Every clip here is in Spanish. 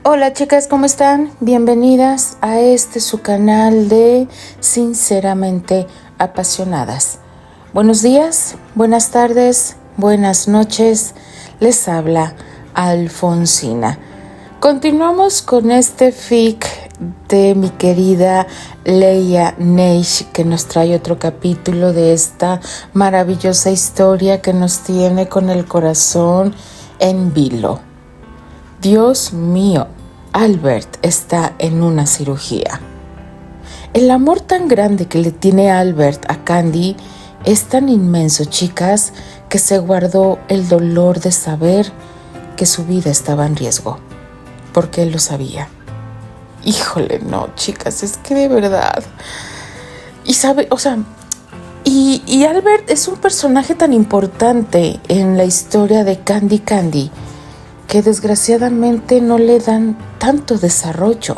Hola chicas, ¿cómo están? Bienvenidas a su canal de Sinceramente Apasionadas. Buenos días, buenas tardes, buenas noches. Les habla Alfonsina. Continuamos con este fic de mi querida Leia Neish, que nos trae otro capítulo de esta maravillosa historia que nos tiene con el corazón en vilo. Dios mío, Albert está en una cirugía. El amor tan grande que le tiene Albert a Candy es tan inmenso, chicas, que se guardó el dolor de saber que su vida estaba en riesgo, porque él lo sabía. Híjole, no, chicas, es que de verdad. Y Albert es un personaje tan importante en la historia de Candy, que desgraciadamente no le dan tanto desarrollo.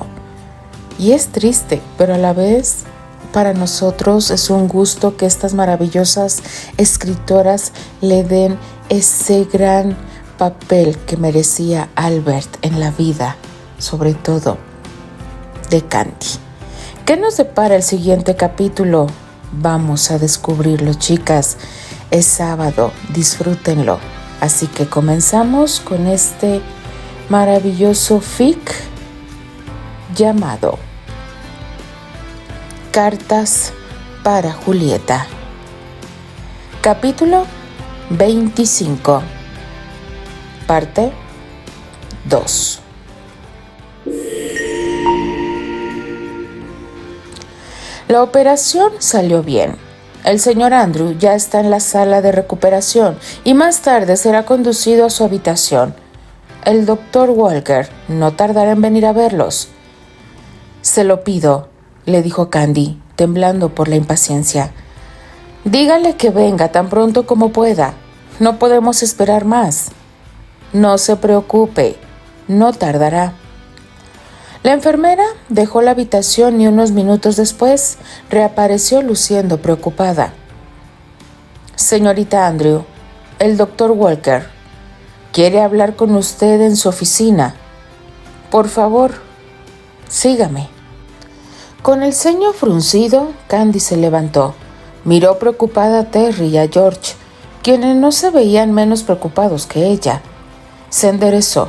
Y es triste, pero a la vez para nosotros es un gusto que estas maravillosas escritoras le den ese gran papel que merecía Albert en la vida, sobre todo de Candy. ¿Qué nos depara el siguiente capítulo? Vamos a descubrirlo, chicas. Es sábado, disfrútenlo. Así que comenzamos con este maravilloso fic llamado Cartas para Julieta. Capítulo 25. Parte 2. La operación salió bien. El señor Andrew ya está en la sala de recuperación y más tarde será conducido a su habitación. El doctor Walker no tardará en venir a verlos. Se lo pido, le dijo Candy, temblando por la impaciencia. Dígale que venga tan pronto como pueda. No podemos esperar más. No se preocupe, no tardará. La enfermera dejó la habitación y unos minutos después reapareció luciendo preocupada. Señorita Andrew, el doctor Walker quiere hablar con usted en su oficina. Por favor, sígame. Con el ceño fruncido, Candy se levantó. Miró preocupada a Terry y a George, quienes no se veían menos preocupados que ella. Se enderezó.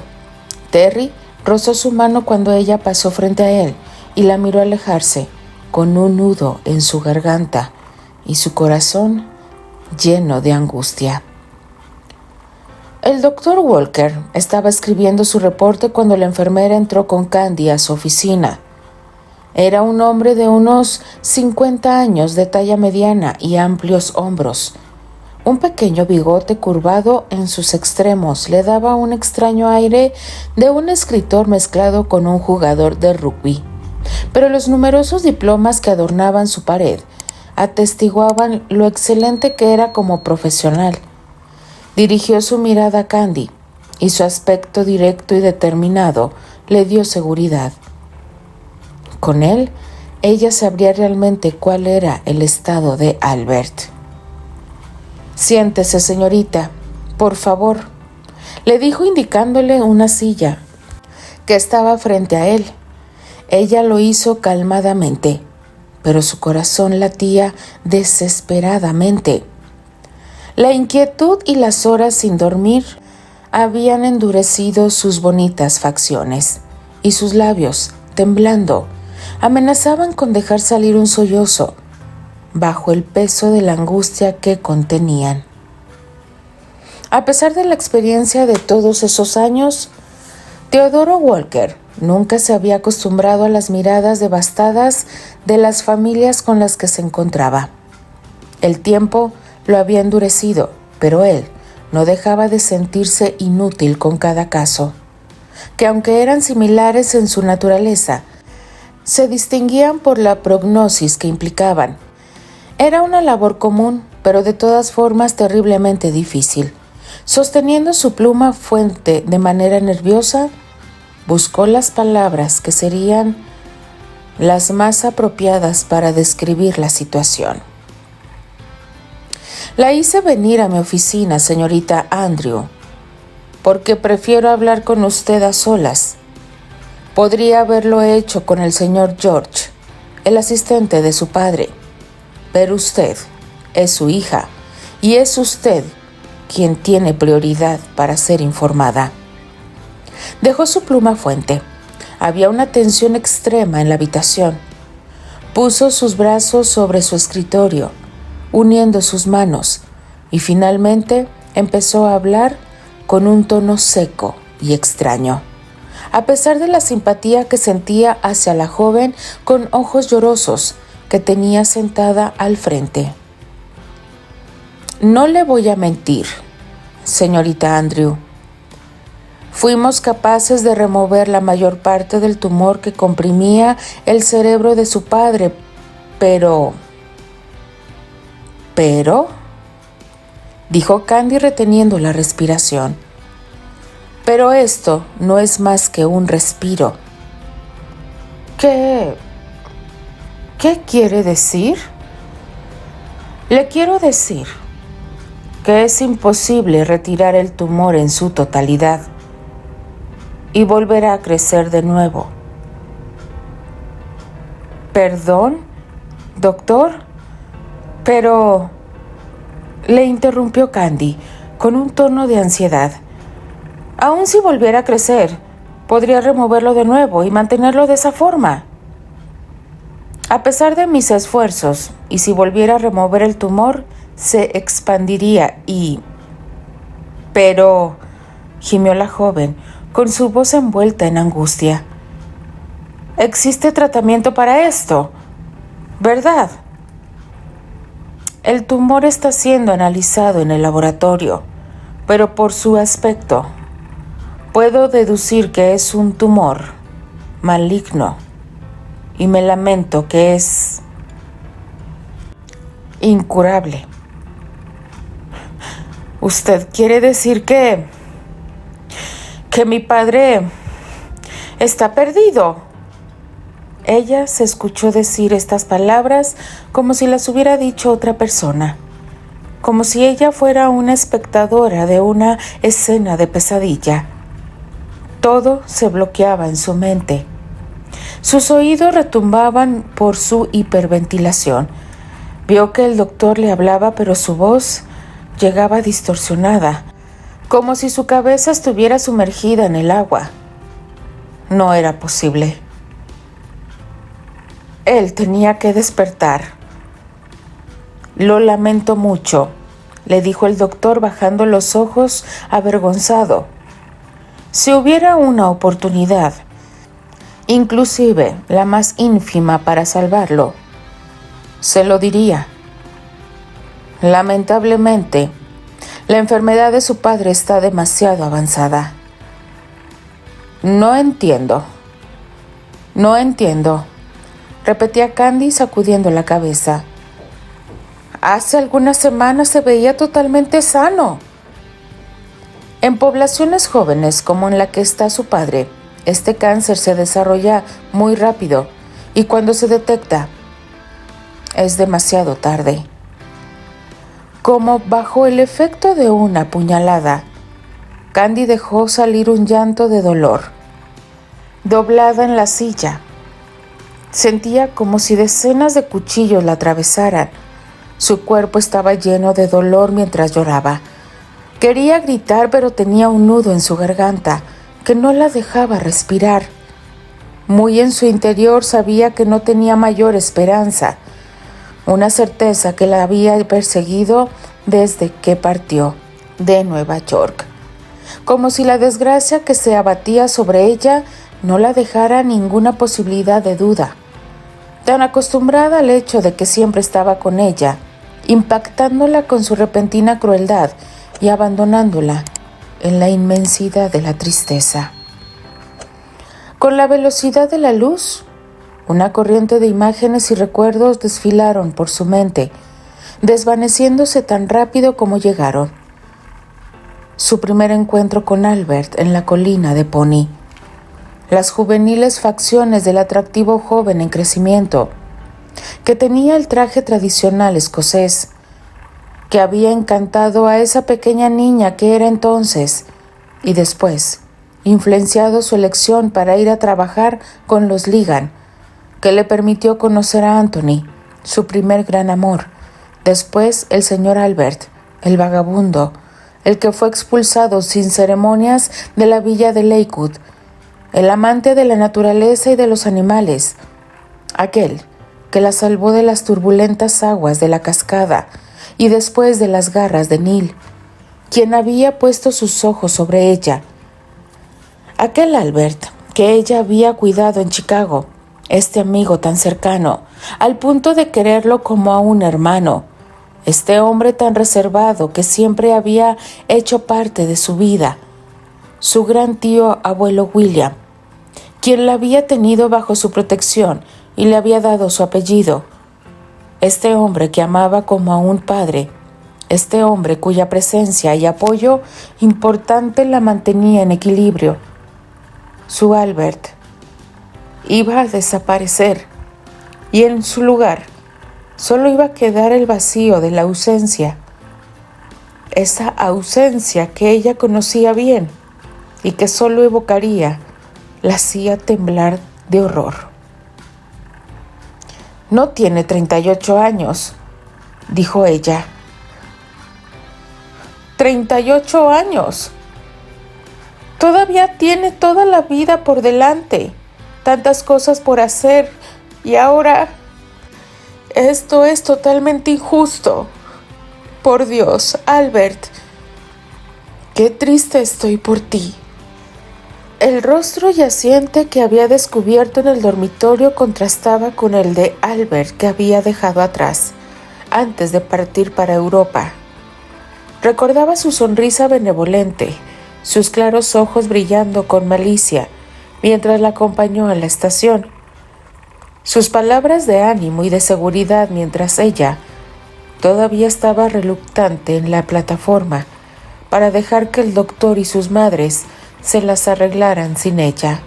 Terry rozó su mano cuando ella pasó frente a él y la miró alejarse, con un nudo en su garganta y su corazón lleno de angustia. El doctor Walker estaba escribiendo su reporte cuando la enfermera entró con Candy a su oficina. Era un hombre de unos 50 años, de talla mediana y amplios hombros. Un pequeño bigote curvado en sus extremos le daba un extraño aire de un escritor mezclado con un jugador de rugby. Pero los numerosos diplomas que adornaban su pared atestiguaban lo excelente que era como profesional. Dirigió su mirada a Candy y su aspecto directo y determinado le dio seguridad. Con él, ella sabría realmente cuál era el estado de Albert. Siéntese, señorita, por favor, le dijo indicándole una silla que estaba frente a él. Ella lo hizo calmadamente, pero su corazón latía desesperadamente. La inquietud y las horas sin dormir habían endurecido sus bonitas facciones, y sus labios, temblando, amenazaban con dejar salir un sollozo bajo el peso de la angustia que contenían. A pesar de la experiencia de todos esos años, Teodoro Walker nunca se había acostumbrado a las miradas devastadas de las familias con las que se encontraba. El tiempo lo había endurecido, pero él no dejaba de sentirse inútil con cada caso, que aunque eran similares en su naturaleza, se distinguían por la prognosis que implicaban. Era una labor común, pero de todas formas terriblemente difícil. Sosteniendo su pluma fuente de manera nerviosa, buscó las palabras que serían las más apropiadas para describir la situación. La hice venir a mi oficina, señorita Andrew, porque prefiero hablar con usted a solas. Podría haberlo hecho con el señor George, el asistente de su padre, pero usted es su hija y es usted quien tiene prioridad para ser informada. Dejó su pluma fuente. Había una tensión extrema en la habitación. Puso sus brazos sobre su escritorio, uniendo sus manos, y finalmente empezó a hablar con un tono seco y extraño. A pesar de la simpatía que sentía hacia la joven con ojos llorosos que tenía sentada al frente. No le voy a mentir, señorita Andrew. Fuimos capaces de remover la mayor parte del tumor que comprimía el cerebro de su padre, pero, dijo Candy reteniendo la respiración. Pero esto no es más que un respiro. ¿Qué quiere decir? Le quiero decir que es imposible retirar el tumor en su totalidad y volverá a crecer de nuevo. ¿Perdón, doctor? Pero... le interrumpió Candy con un tono de ansiedad. Aun si volviera a crecer, podría removerlo de nuevo y mantenerlo de esa forma. A pesar de mis esfuerzos, y si volviera a remover el tumor, se expandiría y... Pero... gimió la joven, con su voz envuelta en angustia. ¿Existe tratamiento para esto? ¿Verdad? El tumor está siendo analizado en el laboratorio, pero por su aspecto, puedo deducir que es un tumor maligno y me lamento que es incurable. ¿Usted quiere decir que mi padre está perdido? Ella se escuchó decir estas palabras como si las hubiera dicho otra persona, como si ella fuera una espectadora de una escena de pesadilla. Todo se bloqueaba en su mente. Sus oídos retumbaban por su hiperventilación. Vio que el doctor le hablaba, pero su voz llegaba distorsionada, como si su cabeza estuviera sumergida en el agua. No era posible. Él tenía que despertar. Lo lamento mucho, le dijo el doctor bajando los ojos avergonzado. Si hubiera una oportunidad, inclusive la más ínfima para salvarlo, se lo diría. Lamentablemente, la enfermedad de su padre está demasiado avanzada. No entiendo, repetía Candy sacudiendo la cabeza. Hace algunas semanas se veía totalmente sano. En poblaciones jóvenes como en la que está su padre, este cáncer se desarrolla muy rápido y cuando se detecta, es demasiado tarde. Como bajo el efecto de una puñalada, Candy dejó salir un llanto de dolor. Doblada en la silla, sentía como si decenas de cuchillos la atravesaran. Su cuerpo estaba lleno de dolor mientras lloraba. Quería gritar, pero tenía un nudo en su garganta que no la dejaba respirar. Muy en su interior sabía que no tenía mayor esperanza, una certeza que la había perseguido desde que partió de Nueva York, como si la desgracia que se abatía sobre ella no la dejara ninguna posibilidad de duda. Tan acostumbrada al hecho de que siempre estaba con ella, impactándola con su repentina crueldad y abandonándola en la inmensidad de la tristeza. Con la velocidad de la luz, una corriente de imágenes y recuerdos desfilaron por su mente, desvaneciéndose tan rápido como llegaron. Su primer encuentro con Albert en la colina de Pony, las juveniles facciones del atractivo joven en crecimiento, que tenía el traje tradicional escocés, que había encantado a esa pequeña niña que era entonces, y después influenciado su elección para ir a trabajar con los Ligan, que le permitió conocer a Anthony, su primer gran amor, después el señor Albert, el vagabundo, el que fue expulsado sin ceremonias de la villa de Lakewood, el amante de la naturaleza y de los animales, aquel que la salvó de las turbulentas aguas de la cascada y después de las garras de Neil, quien había puesto sus ojos sobre ella. Aquel Albert que ella había cuidado en Chicago, este amigo tan cercano, al punto de quererlo como a un hermano, este hombre tan reservado que siempre había hecho parte de su vida, su gran tío abuelo William, quien la había tenido bajo su protección y le había dado su apellido, este hombre que amaba como a un padre, este hombre cuya presencia y apoyo importante la mantenía en equilibrio. Su Albert iba a desaparecer y en su lugar solo iba a quedar el vacío de la ausencia, esa ausencia que ella conocía bien y que solo evocaría, la hacía temblar de horror. No tiene 38 años, dijo ella. 38 años. Todavía tiene toda la vida por delante, tantas cosas por hacer, y ahora esto es totalmente injusto. Por Dios, Albert, qué triste estoy por ti. El rostro yaciente que había descubierto en el dormitorio contrastaba con el de Albert que había dejado atrás, antes de partir para Europa. Recordaba su sonrisa benevolente, sus claros ojos brillando con malicia, mientras la acompañó a la estación. Sus palabras de ánimo y de seguridad mientras ella todavía estaba reluctante en la plataforma para dejar que el doctor y sus madres se las arreglaran sin ella,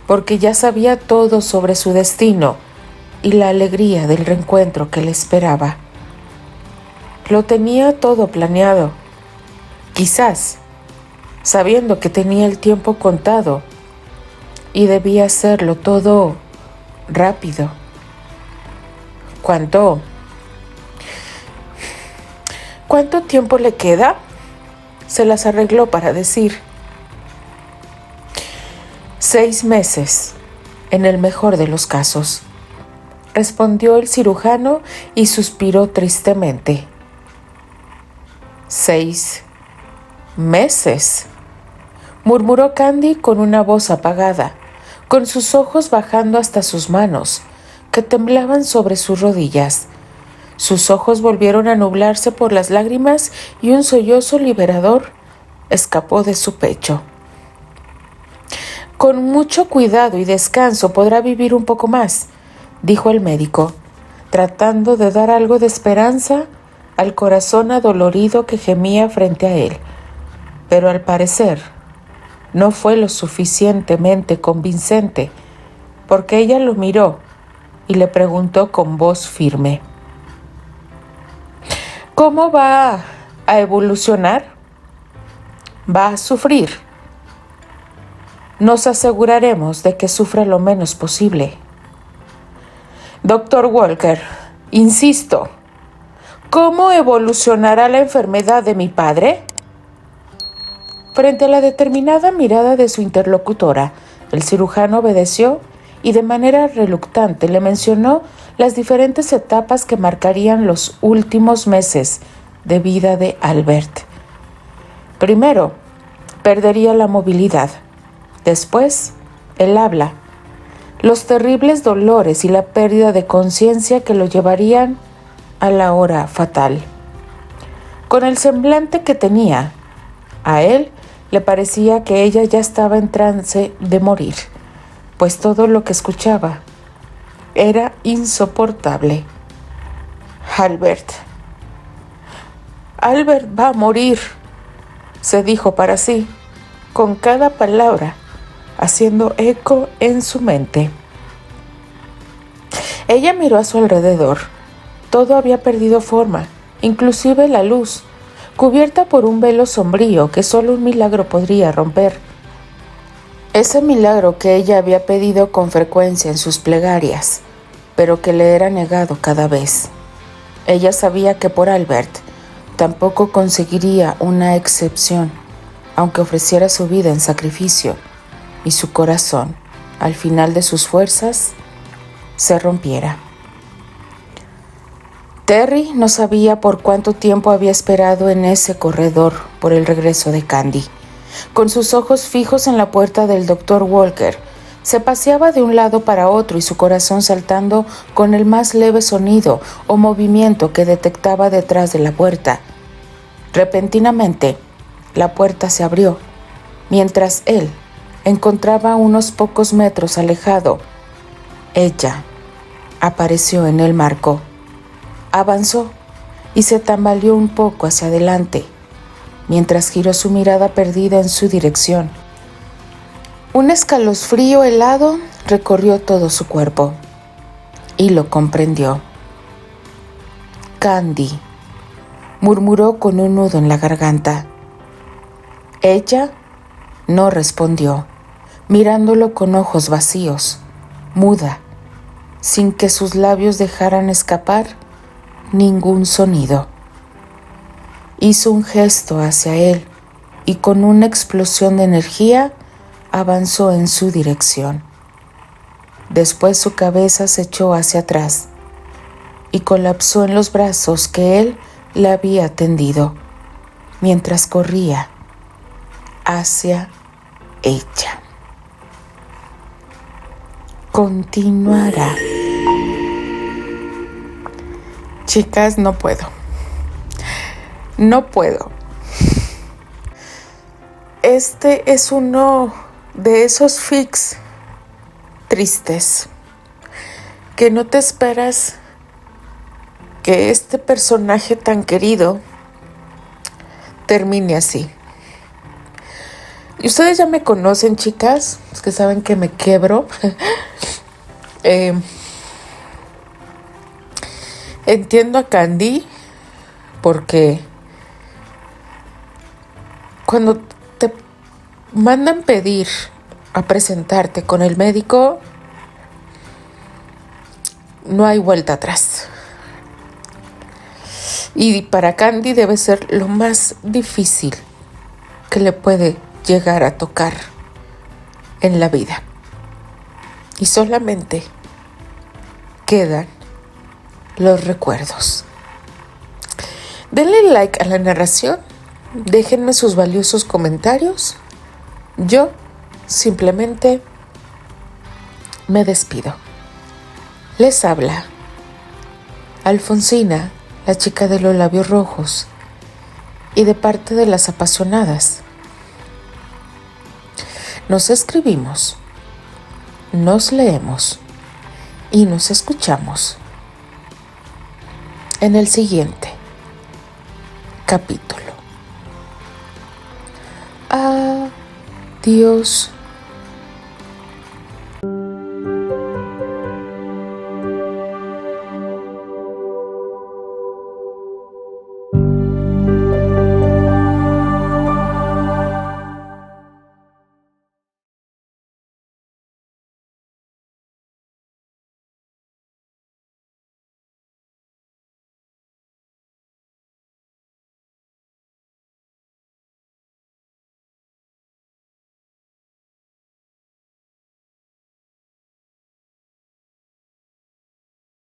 porque ya sabía todo sobre su destino y la alegría del reencuentro que le esperaba. Lo tenía todo planeado, quizás sabiendo que tenía el tiempo contado y debía hacerlo todo rápido. ¿Cuánto tiempo le queda? Se las arregló para decir. 6 meses, en el mejor de los casos, respondió el cirujano y suspiró tristemente. 6 meses, murmuró Candy con una voz apagada, con sus ojos bajando hasta sus manos, que temblaban sobre sus rodillas. Sus ojos volvieron a nublarse por las lágrimas y un sollozo liberador escapó de su pecho. Con mucho cuidado y descanso podrá vivir un poco más, dijo el médico, tratando de dar algo de esperanza al corazón adolorido que gemía frente a él. Pero al parecer no fue lo suficientemente convincente, porque ella lo miró y le preguntó con voz firme: ¿cómo va a evolucionar? ¿Va a sufrir? Nos aseguraremos de que sufra lo menos posible. Doctor Walker, insisto, ¿cómo evolucionará la enfermedad de mi padre? Frente a la determinada mirada de su interlocutora, el cirujano obedeció y de manera reluctante le mencionó las diferentes etapas que marcarían los últimos meses de vida de Albert. Primero, perdería la movilidad. Después, el habla, los terribles dolores y la pérdida de conciencia que lo llevarían a la hora fatal. Con el semblante que tenía, a él le parecía que ella ya estaba en trance de morir, pues todo lo que escuchaba era insoportable. Albert va a morir, se dijo para sí, con cada palabra haciendo eco en su mente. Ella miró a su alrededor. Todo había perdido forma, inclusive la luz, cubierta por un velo sombrío que solo un milagro podría romper. Ese milagro que ella había pedido con frecuencia en sus plegarias, pero que le era negado cada vez. Ella sabía que por Albert tampoco conseguiría una excepción, aunque ofreciera su vida en sacrificio y su corazón, al final de sus fuerzas, se rompiera. Terry no sabía por cuánto tiempo había esperado en ese corredor por el regreso de Candy. Con sus ojos fijos en la puerta del Dr. Walker, se paseaba de un lado para otro y su corazón saltando con el más leve sonido o movimiento que detectaba detrás de la puerta. Repentinamente, la puerta se abrió, mientras él encontraba unos pocos metros alejado. Ella apareció en el marco. Avanzó y se tambaleó un poco hacia adelante, mientras giró su mirada perdida en su dirección. Un escalofrío helado recorrió todo su cuerpo y lo comprendió. Candy, murmuró con un nudo en la garganta. Ella no respondió, mirándolo con ojos vacíos, muda, sin que sus labios dejaran escapar ningún sonido. Hizo un gesto hacia él y con una explosión de energía avanzó en su dirección. Después su cabeza se echó hacia atrás y colapsó en los brazos que él le había tendido mientras corría hacia ella. Continuará. Chicas, no puedo. No puedo. Este es uno de esos fics tristes que no te esperas que este personaje tan querido termine así. Y ustedes ya me conocen, chicas, es que saben que me quiebro. Entiendo a Candy porque cuando te mandan pedir a presentarte con el médico, no hay vuelta atrás. Y para Candy debe ser lo más difícil que le puede llegar a tocar en la vida. Y solamente quedan los recuerdos. Denle like a la narración, déjenme sus valiosos comentarios. Yo simplemente me despido. Les habla Alfonsina, la chica de los labios rojos, y de parte de las apasionadas. Nos escribimos, nos leemos y nos escuchamos en el siguiente capítulo. Adiós.